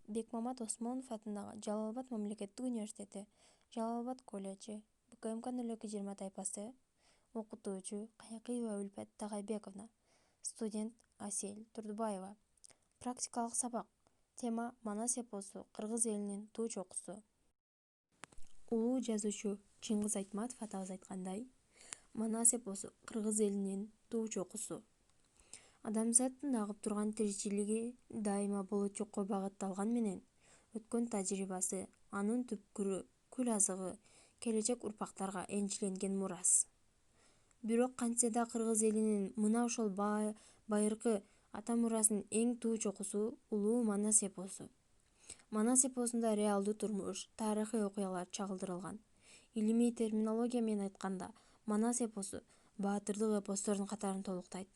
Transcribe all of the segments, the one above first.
Бекмамат Осмонов атындагы Жалал Абад мамлекеттик университети, Жалал Абад колледжи, БКМК 0220 тайпасы, окутуучу Каякыева Үлпет Тагайбековна, студент Асель Турдубаева. Практикалык сабак. Тема Манас эпосу кыргыз элинин туу чокусу. Улуу жазуучу Чыңгыз Айтматов атабыз айткандай, Манас эпосу кыргыз элинин туу чокусу. Адамзаттын агып турган тиричилиги дайыма болочокко багытталган менен, өткөн тажрыйбасы, анын түпкүрү, күл азыгы келечек урпактарга энчиленген мурас. Бирок кантсе да кыргыз элинин мына ошол байыркы ата мурасынын эң туу чокусу улуу Манас эпосу. Манас эпосунда реалдуу турмуш, тарыхый окуялар чагылдырылган. Илимий терминология менен айтканда, Манас эпосу баатырдык эпостордун катарын толуктайт.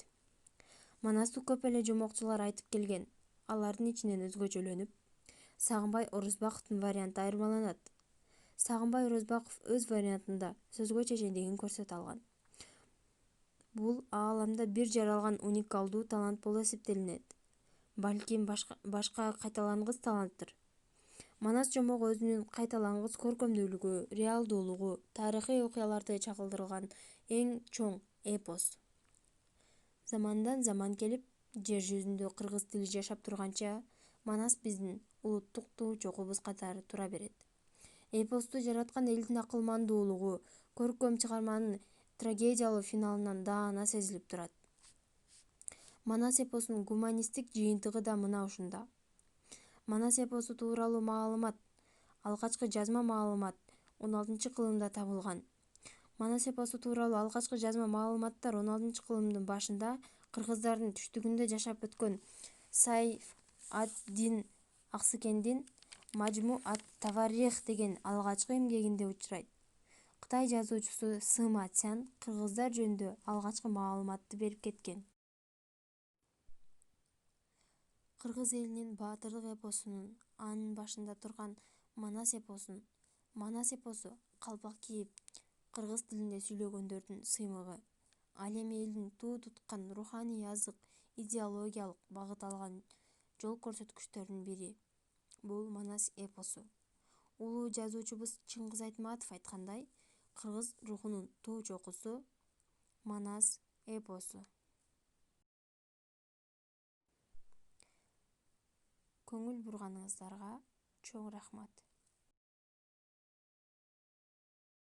Манасту көп эле жомокчулар айтып келген, алардын ичинен өзгөчөлөнүп, Сагынбай Орозбаковдун варианты айырмаланат. Сагынбай Орозбаков өз вариантында сөзгө чечендигин көрсөтө алган. Бул ааламда бир жаралган уникалдуу талант болуп эсептелинет. Балким башка кайталангыс таланттыр. Манас жомогу өзүнүн кайталангыс көркөмдүүлүгү, реалдуулугу, тарыхый окуяларды чагылдырган эң чоң эпос. Замандан заман келип, жер жүзүндө кыргыз тили жашап турганча, Манас биздин улуттук туу чокубуз катары тура берет. Эпосту жараткан элдин акылмандуулугу көркөм чыгарманын трагедиялуу финалынан даана сезилип турат. Манас эпосунун гуманисттик жыйынтыгы да мына ушунда. Манас эпосу тууралуу маалымат, алгачкы жазма маалымат 16-кылымда табылган. Манас эпосу тууралуу алгачкы жазма маалыматтар 16-кылымдын башында кыргыздардын түштүгүндө жашап өткөн Сайф ад-Дин Аксыкендин Мажму ат-Таварих деген алгачкы эмгегинде учурайт. Кытай жазуучусу Сыма Цян кыргыздар жөнүндө алгачкы маалыматты берип кеткен. Кыргыз элинин баатырдык эпосунун анын башында турган Манас эпосу калпак кийип, кыргыз тилинде сүйлөгөндөрдүн сыймыгы, ал эми элдин туу туткан руханий азык, идеологиялык багыт алган жол көрсөткүчтөрдүн бири. Бул Манас эпосу. Улуу жазуучубуз Чыңгыз Айтматов айткандай, кыргыз рухунун туу чокусу Манас эпосу. Көңүл бурганыңыздарга чоң рахмат.